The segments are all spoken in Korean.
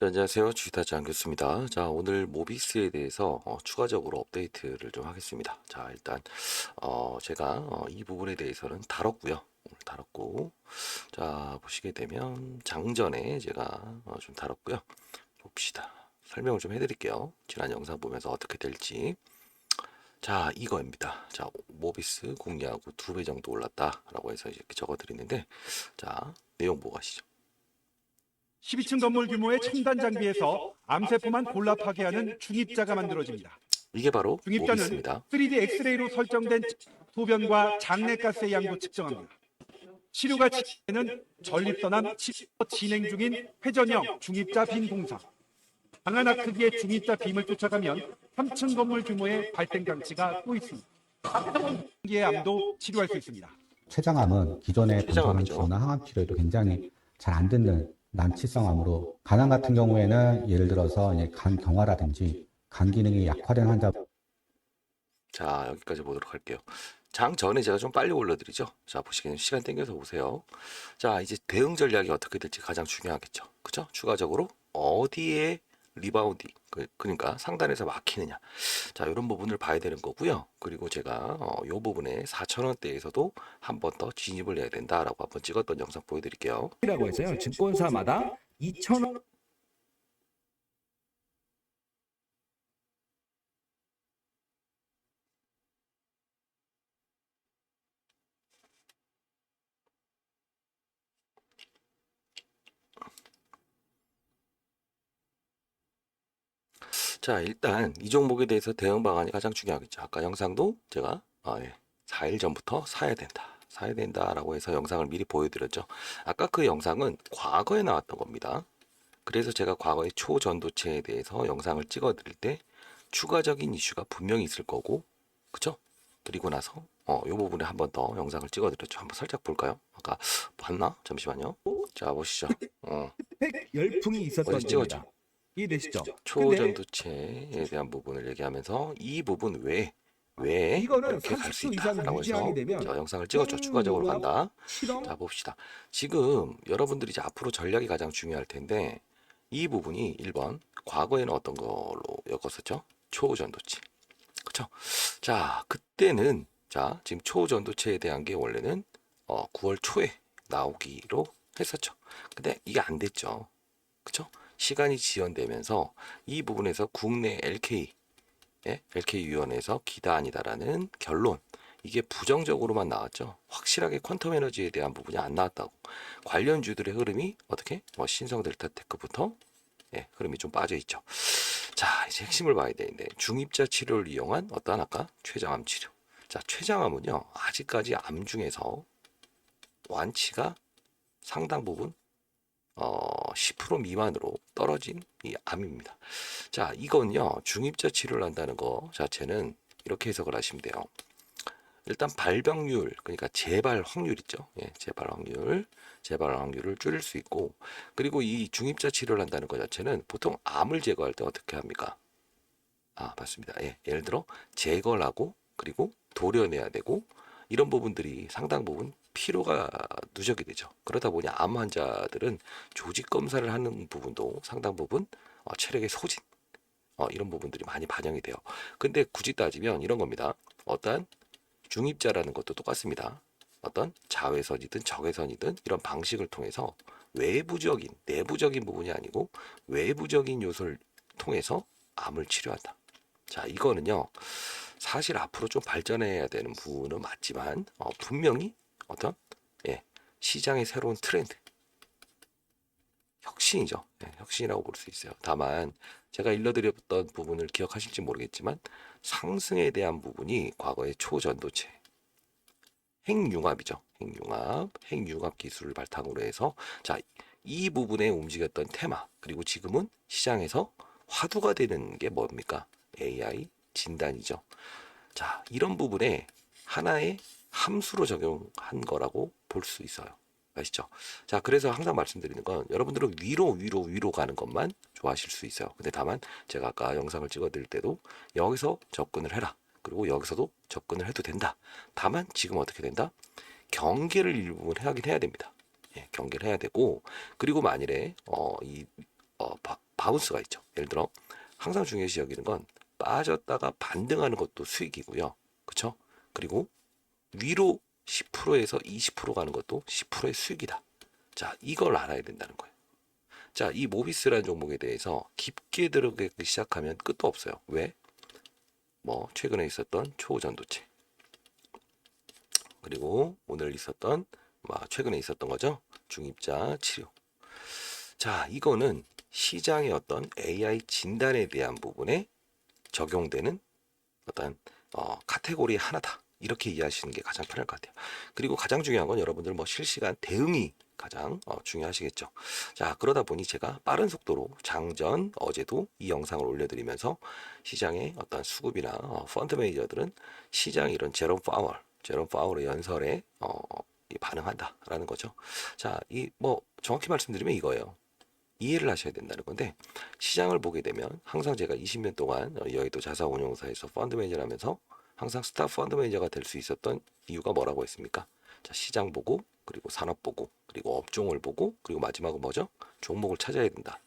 자, 안녕하세요. 주식타짜 안교수입니다. 자, 오늘 모비스에 대해서 추가적으로 업데이트를 좀 하겠습니다. 자, 일단 제가 이 부분에 대해서는 다뤘고요. 오늘 다뤘고, 자, 보시게 되면 장전에 제가 좀 다뤘고요. 봅시다. 설명을 좀 해드릴게요. 지난 영상 보면서 어떻게 될지. 자, 이거입니다. 자, 모비스 공략하고 2배 정도 올랐다라고 해서 이렇게 적어드리는데, 자, 내용 보고 가시죠. 12층 건물 규모의 첨단 장비에서 암세포만 골라 파괴하는 중입자가 만들어집니다. 이게 바로 중입자는 모비스입니다. 3D 엑스레이로 설정된 소변과 장내가스의 양도 측정합니다. 치료가 진행되는 전립선암 치료 진행 중인 회전형 중입자 빔 공사. 방하나 크기의 중입자 빔을 쫓아가면 3층 건물 규모의 발생 장치가 또 있습니다. 기의 암도 치료할 수 있습니다. 췌장암은 기존의 방사능 췌장암이죠. 치료나 항암 치료에도 굉장히 잘 안 듣는 난치성 암으로 간암 같은 경우에는 예를 들어서 이제 간 경화라든지 간 기능이 약화된 환자 자, 여기까지 보도록 할게요. 장 전에 제가 좀 빨리 올려드리죠. 자, 보시기에는 시간 땡겨서 보세요. 자, 이제 대응 전략이 어떻게 될지 가장 중요하겠죠. 그죠? 추가적으로 어디에 리바운딩, 그러니까 상단에서 막히느냐. 자, 이런 부분을 봐야 되는 거고요. 그리고 제가 이 부분에 4,000원대에서도 한 번 더 진입을 해야 된다라고 한번 찍었던 영상 보여드릴게요. 라고 해서요. 증권사마다 2,000원 자, 일단 이 종목에 대해서 대응 방안이 가장 중요하겠죠. 아까 영상도 제가 4일 전부터 사야 된다. 사야 된다라고 해서 영상을 미리 보여드렸죠. 아까 그 영상은 과거에 나왔던 겁니다. 그래서 제가 과거의 초전도체에 대해서 영상을 찍어드릴 때 추가적인 이슈가 분명히 있을 거고, 그쵸? 그리고 나서 이 부분에 한 번 더 영상을 찍어드렸죠. 한번 살짝 볼까요? 아까 봤나? 잠시만요. 자, 보시죠. 팩 열풍이 있었던 어디서 찍었죠? 겁니다. 이해되시죠? 근데 초전도체에 대한 부분을 얘기하면서 이 부분 왜 이거는 이렇게 갈 수 30초 이상 있다라고 해서 유지하게 되면 자, 영상을 찍었죠. 추가적으로 간다. 실험 자, 봅시다. 지금 여러분들이 이제 앞으로 전략이 가장 중요할 텐데 이 부분이 1번 과거에는 어떤 걸로 엮었었죠? 초전도체. 그쵸? 자, 그때는 자, 지금 초전도체에 대한 게 원래는 9월 초에 나오기로 했었죠. 근데 이게 안 됐죠. 그쵸? 시간이 지연되면서 이 부분에서 국내 LK위원회에서 기다 아니다라는 결론, 이게 부정적으로만 나왔죠. 확실하게 퀀텀 에너지에 대한 부분이 안 나왔다고. 관련주들의 흐름이 어떻게? 신성 델타테크부터 흐름이 좀 빠져 있죠. 자, 이제 핵심을 봐야 되는데 중입자 치료를 이용한 어떠한 아까 췌장암 치료. 자, 췌장암은요 아직까지 암 중에서 완치가 상당 부분 10% 미만으로 떨어진 이 암입니다. 자, 이건요 중입자 치료를 한다는 거 자체는 이렇게 해석을 하시면 돼요. 일단 발병률, 그러니까 재발 확률 있죠. 재발 확률을 줄일 수 있고, 그리고 이 중입자 치료를 한다는 것 자체는 보통 암을 제거할 때 어떻게 합니까? 맞습니다. 예를 들어 제거를 하고 그리고 도려내야 되고, 이런 부분들이 상당 부분 피로가 누적이 되죠. 그러다 보니 암 환자들은 조직 검사를 하는 부분도 상당 부분 체력의 소진, 이런 부분들이 많이 반영이 돼요. 근데 굳이 따지면 이런 겁니다. 어떠한 중입자라는 것도 똑같습니다. 어떤 자외선이든 적외선이든 이런 방식을 통해서 외부적인, 내부적인 부분이 아니고 외부적인 요소를 통해서 암을 치료한다. 자, 이거는요 사실 앞으로 좀 발전해야 되는 부분은 맞지만 분명히 어떤 시장의 새로운 트렌드, 혁신이죠. 혁신이라고 볼 수 있어요. 다만 제가 일러드렸던 부분을 기억하실지 모르겠지만 상승에 대한 부분이 과거의 초전도체, 핵융합이죠. 핵융합 기술을 바탕으로 해서 자, 이 부분에 움직였던 테마, 그리고 지금은 시장에서 화두가 되는 게 뭡니까? AI 진단이죠. 자, 이런 부분에 하나의 함수로 적용한 거라고 볼 수 있어요. 아시죠? 자, 그래서 항상 말씀드리는 건 여러분들은 위로 가는 것만 좋아하실 수 있어요. 근데 다만 제가 아까 영상을 찍어 드릴 때도 여기서 접근을 해라. 그리고 여기서도 접근을 해도 된다. 다만 지금 어떻게 된다? 경계를 일부분 하긴 해야 됩니다. 경계를 해야 되고, 그리고 만일에 바운스가 있죠. 예를 들어 항상 중요시 여기는 건 빠졌다가 반등하는 것도 수익이고요. 그쵸? 그리고 위로 10%에서 20% 가는 것도 10%의 수익이다. 자, 이걸 알아야 된다는 거예요. 자, 이 모비스라는 종목에 대해서 깊게 들어가기 시작하면 끝도 없어요. 왜? 뭐 최근에 있었던 초전도체, 그리고 오늘 있었던 최근에 있었던 거죠. 중입자 치료. 자, 이거는 시장의 어떤 AI 진단에 대한 부분에 적용되는 어떤 카테고리 하나다. 이렇게 이해하시는 게 가장 편할 것 같아요. 그리고 가장 중요한 건 여러분들 뭐 실시간 대응이 가장 중요하시겠죠. 자, 그러다 보니 제가 빠른 속도로 장전 어제도 이 영상을 올려드리면서 시장의 어떤 수급이나 펀드 매니저들은 시장 이런 제롬 파월의 연설에 반응한다라는 거죠. 자, 이 뭐 정확히 말씀드리면 이거예요. 이해를 하셔야 된다는 건데, 시장을 보게 되면 항상 제가 20년 동안 여의도 자산운용사에서 펀드 매니저를 하면서 항상 스타 펀드 매니저가 될 수 있었던 이유가 뭐라고 했습니까? 자, 시장 보고, 그리고 산업 보고, 그리고 업종을 보고, 그리고 마지막은 뭐죠? 종목을 찾아야 된다.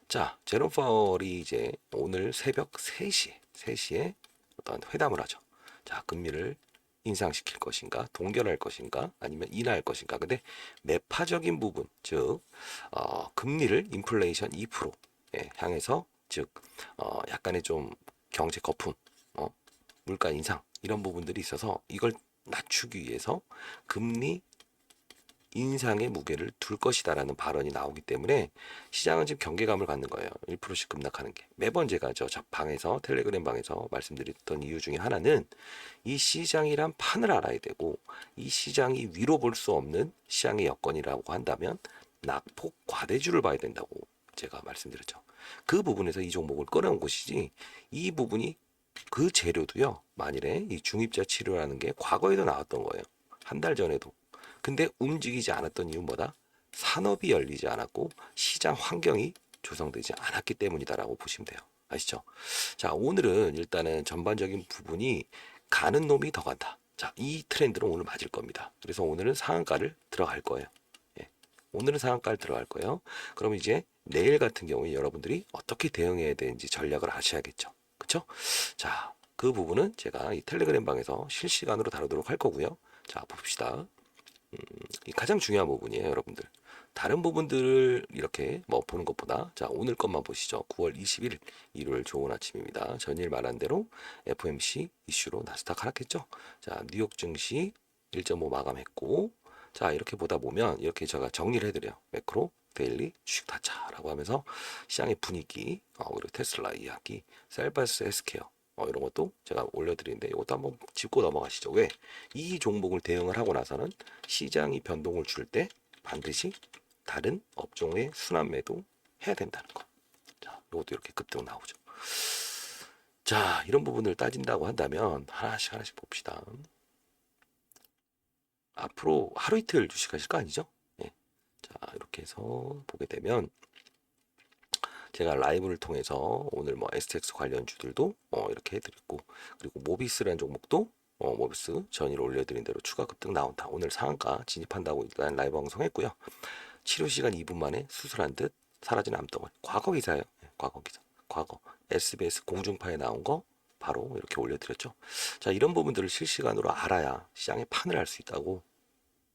자, 제롬 파월이 이제 오늘 새벽 3시에 어떤 회담을 하죠. 자, 금리를 인상시킬 것인가, 동결할 것인가, 아니면 인하할 것인가. 근데 매파적인 부분, 즉 금리를 인플레이션 2%에 향해서, 즉 약간의 좀 경제 거품, 물가 인상 이런 부분들이 있어서 이걸 낮추기 위해서 금리 인상의 무게를 둘 것이다라는 발언이 나오기 때문에 시장은 지금 경계감을 갖는 거예요. 1%씩 급락하는 게. 매번 제가 저 방에서 텔레그램 방에서 말씀드렸던 이유 중에 하나는 이 시장이란 판을 알아야 되고, 이 시장이 위로 볼 수 없는 시장의 여건이라고 한다면 낙폭 과대주를 봐야 된다고 제가 말씀드렸죠. 그 부분에서 이 종목을 끌어온 것이지, 이 부분이 그 재료도요, 만일에 이 중입자 치료라는 게 과거에도 나왔던 거예요. 한 달 전에도. 근데 움직이지 않았던 이유는 뭐다? 산업이 열리지 않았고 시장 환경이 조성되지 않았기 때문이다라고 보시면 돼요. 아시죠? 자, 오늘은 일단은 전반적인 부분이 가는 놈이 더 간다. 자, 이 트렌드는 오늘 맞을 겁니다. 그래서 오늘은 상한가를 들어갈 거예요. 예. 오늘은 상한가를 들어갈 거예요. 그럼 이제 내일 같은 경우에 여러분들이 어떻게 대응해야 되는지 전략을 아셔야겠죠. 그쵸? 자, 그 부분은 제가 이 텔레그램 방에서 실시간으로 다루도록 할 거고요. 자, 봅시다. 이 가장 중요한 부분이에요, 여러분들. 다른 부분들을 이렇게 뭐 보는 것보다, 자, 오늘 것만 보시죠. 9월 20일 일요일 좋은 아침입니다. 전일 말한 대로 FOMC 이슈로 나스닥 하락했죠. 자, 뉴욕 증시 1.5 마감했고, 자, 이렇게 보다 보면 이렇게 제가 정리를 해드려요. 매크로, 데일리, 주식 다차라고 하면서 시장의 분위기, 그리고 테슬라 이야기, 셀바스 헬스케어, 이런 것도 제가 올려드리는데 이것도 한번 짚고 넘어가시죠. 왜? 이 종목을 대응을 하고 나서는 시장이 변동을 줄 때 반드시 다른 업종의 순환매도 해야 된다는 거. 자, 이것도 이렇게 급등 나오죠. 자, 이런 부분을 따진다고 한다면 하나씩 봅시다. 앞으로 하루 이틀 주식하실 거 아니죠? 예. 자, 이렇게 해서 보게 되면 제가 라이브를 통해서 오늘 뭐 STX 관련주들도 이렇게 해드렸고, 그리고 모비스라는 종목도 모비스 전일 올려드린 대로 추가 급등 나온다. 오늘 상한가 진입한다고 일단 라이브 방송했고요. 치료 시간 2분 만에 수술한 듯 사라진 암덩어리. 과거 기사예요. 과거 기사. 과거 SBS 공중파에 나온 거 바로 이렇게 올려드렸죠. 자, 이런 부분들을 실시간으로 알아야 시장의 판을 알 수 있다고.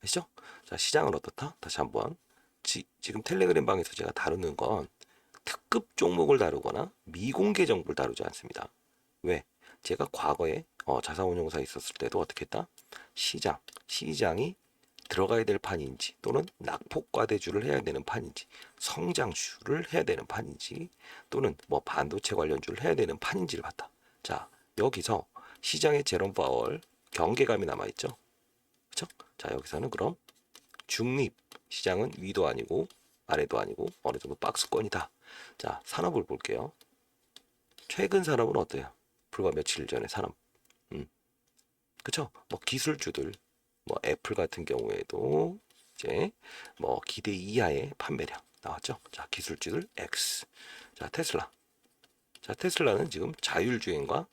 아시죠? 자, 시장은 어떻다? 다시 한번. 지금 텔레그램 방에서 제가 다루는 건 특급 종목을 다루거나 미공개 정보를 다루지 않습니다. 왜? 제가 과거에 자산운용사에 있었을 때도 어떻게 했다? 시장이 들어가야 될 판인지, 또는 낙폭과대주를 해야 되는 판인지, 성장주를 해야 되는 판인지, 또는 뭐 반도체 관련주를 해야 되는 판인지를 봤다. 자, 여기서 시장의 제롬 파월 경계감이 남아있죠. 그렇죠? 자, 여기서는 그럼 중립, 시장은 위도 아니고 아래도 아니고 어느 정도 박스권이다. 자, 산업을 볼게요. 최근 산업은 어때요? 불과 며칠 전에 산업. 그쵸? 뭐 기술주들, 뭐 애플 같은 경우에도 이제 뭐 기대 이하의 판매량 나왔죠. 자, 기술주들 X. 자, 테슬라. 자, 테슬라는 지금 자율주행과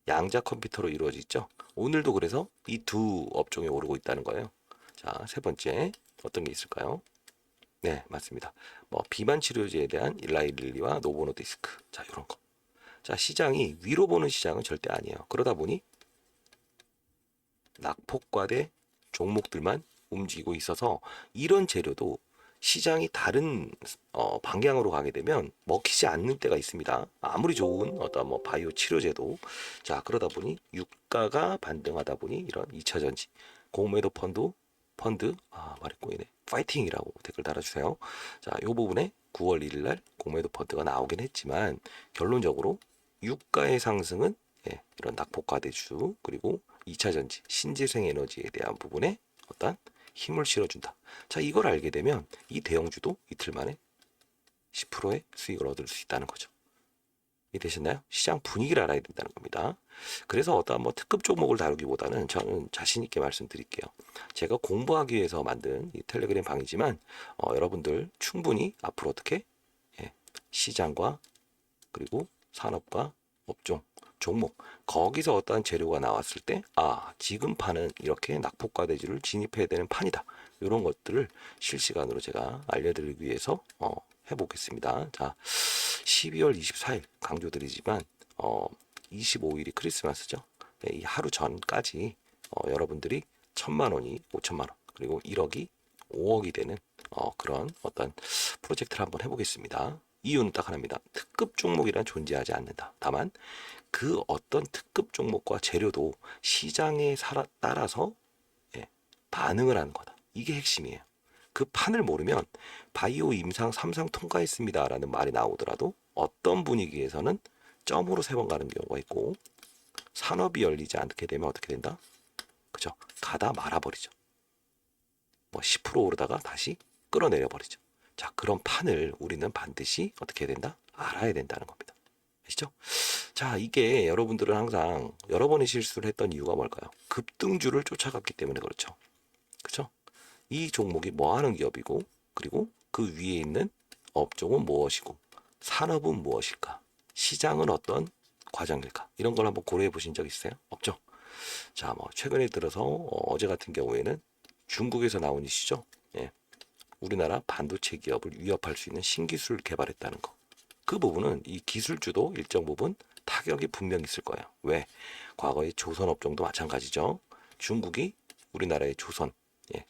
양자 컴퓨터로 이루어지죠. 오늘도 그래서 이 두 업종에 오르고 있다는 거예요. 자, 세 번째 어떤 게 있을까요? 네, 맞습니다. 뭐 비만 치료제에 대한 일라이릴리와 노보노디스크. 자, 이런 거. 자, 시장이 위로 보는 시장은 절대 아니에요. 그러다 보니 낙폭과대 종목들만 움직이고 있어서 이런 재료도 시장이 다른 방향으로 가게 되면 먹히지 않는 때가 있습니다. 아무리 좋은 어떤 뭐 바이오 치료제도. 자, 그러다 보니 유가가 반등하다 보니 이런 2차 전지 공매도 펀드 말이 꼬이네. 파이팅이라고 댓글 달아주세요. 자, 이 부분에 9월 1일 날 공매도 펀드가 나오긴 했지만 결론적으로 유가의 상승은 이런 낙폭과대주 그리고 2차 전지 신재생 에너지에 대한 부분에 어떤 힘을 실어준다. 자, 이걸 알게 되면 이 대형주도 이틀 만에 10%의 수익을 얻을 수 있다는 거죠. 이해되셨나요? 시장 분위기를 알아야 된다는 겁니다. 그래서 어떤 뭐 특급 종목을 다루기보다는 저는 자신 있게 말씀드릴게요. 제가 공부하기 위해서 만든 이 텔레그램 방이지만 여러분들 충분히 앞으로 어떻게 시장과 그리고 산업과 업종 종목 거기서 어떠한 재료가 나왔을 때 지금 판은 이렇게 낙폭과대주를 진입해야 되는 판이다. 이런 것들을 실시간으로 제가 알려드리기 위해서 해보겠습니다. 자, 12월 24일 강조드리지만 25일이 크리스마스죠. 네, 이 하루 전까지 여러분들이 1,000만 원이 5천만 원 그리고 1억이 5억이 되는 그런 어떤 프로젝트를 한번 해보겠습니다. 이유는 딱 하나입니다. 특급 종목이란 존재하지 않는다. 다만 그 어떤 특급 종목과 재료도 시장에 따라서 반응을 하는 거다. 이게 핵심이에요. 그 판을 모르면 바이오 임상 3상 통과했습니다 라는 말이 나오더라도 어떤 분위기에서는 점으로 3번 가는 경우가 있고 산업이 열리지 않게 되면 어떻게 된다? 그죠? 가다 말아버리죠. 뭐 10% 오르다가 다시 끌어내려 버리죠. 자, 그런 판을 우리는 반드시 어떻게 해야 된다? 알아야 된다는 겁니다. 아시죠? 자, 이게 여러분들은 항상 여러 번의 실수를 했던 이유가 뭘까요? 급등주를 쫓아갔기 때문에 그렇죠. 그렇죠? 이 종목이 뭐 하는 기업이고 그리고 그 위에 있는 업종은 무엇이고 산업은 무엇일까? 시장은 어떤 과정일까? 이런 걸 한번 고려해 보신 적 있어요? 없죠? 자, 뭐 최근에 들어서 어제 같은 경우에는 중국에서 나온 이슈죠. 우리나라 반도체 기업을 위협할 수 있는 신기술을 개발했다는 거. 그 부분은 이 기술주도 일정 부분 타격이 분명히 있을 거예요. 왜? 과거의 조선 업종도 마찬가지죠. 중국이 우리나라의 조선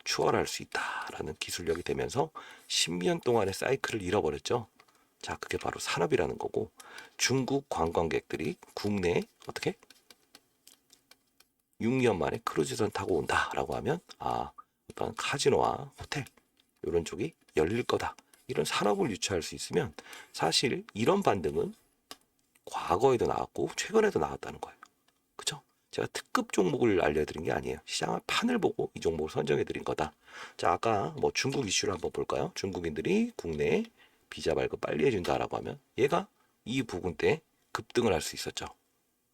추월할 수 있다라는 기술력이 되면서 10년 동안의 사이클을 잃어버렸죠. 자, 그게 바로 산업이라는 거고 중국 관광객들이 국내에 어떻게 6년 만에 크루즈선 타고 온다라고 하면 어떤 카지노와 호텔 이런 쪽이 열릴 거다. 이런 산업을 유치할 수 있으면 사실 이런 반등은 과거에도 나왔고 최근에도 나왔다는 거예요. 그렇죠? 제가 특급 종목을 알려드린 게 아니에요. 시장의 판을 보고 이 종목을 선정해드린 거다. 자, 아까 뭐 중국 이슈를 한번 볼까요? 중국인들이 국내에 비자 발급 빨리 해준다라고 하면 얘가 이 부분 때 급등을 할 수 있었죠.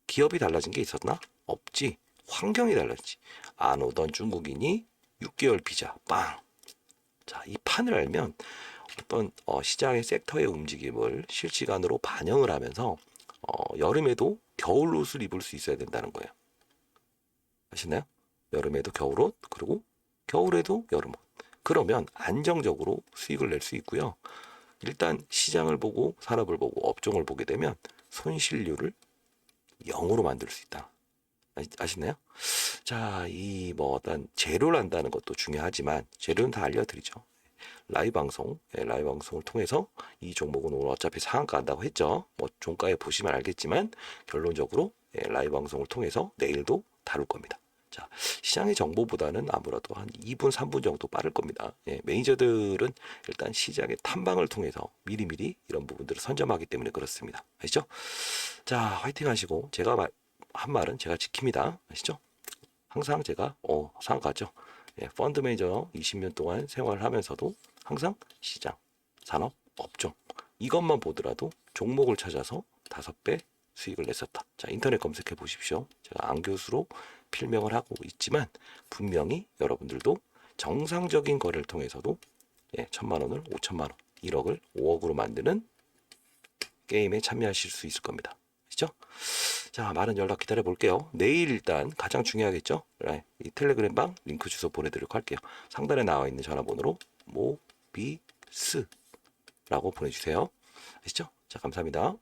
기업이 달라진 게 있었나? 없지. 환경이 달랐지. 안 오던 중국인이 6개월 비자 빵. 자, 이 판을 알면 어떤 시장의 섹터의 움직임을 실시간으로 반영을 하면서 여름에도 겨울 옷을 입을 수 있어야 된다는 거예요. 아시나요? 여름에도 겨울옷 그리고 겨울에도 여름옷. 그러면 안정적으로 수익을 낼 수 있고요. 일단 시장을 보고 산업을 보고 업종을 보게 되면 손실률을 0으로 만들 수 있다. 아시나요? 자, 이 뭐 어떤 재료를 한다는 것도 중요하지만 재료는 다 알려드리죠. 라이브 방송을 통해서 이 종목은 오늘 어차피 상한가 한다고 했죠. 뭐 종가에 보시면 알겠지만 결론적으로 라이브 방송을 통해서 내일도 다룰 겁니다. 자, 시장의 정보보다는 아무래도 한 2분, 3분 정도 빠를 겁니다. 매니저들은 일단 시장의 탐방을 통해서 미리미리 이런 부분들을 선점하기 때문에 그렇습니다. 아시죠? 자, 화이팅 하시고 제가 한 말은 제가 지킵니다. 아시죠? 항상 제가 상관없죠. 펀드 매니저 20년 동안 생활을 하면서도 항상 시장, 산업, 업종 이것만 보더라도 종목을 찾아서 5배 수익을 냈었다. 자, 인터넷 검색해 보십시오. 제가 안 교수로 필명을 하고 있지만 분명히 여러분들도 정상적인 거래를 통해서도 1,000만 원을 5천만 원, 1억을 5억으로 만드는 게임에 참여하실 수 있을 겁니다. 아시죠? 자, 많은 연락 기다려 볼게요. 내일 일단 가장 중요하겠죠? 이 텔레그램 방 링크 주소 보내드리도록 할게요. 상단에 나와 있는 전화번호로 모비노 라고 보내주세요. 아시죠? 자, 감사합니다.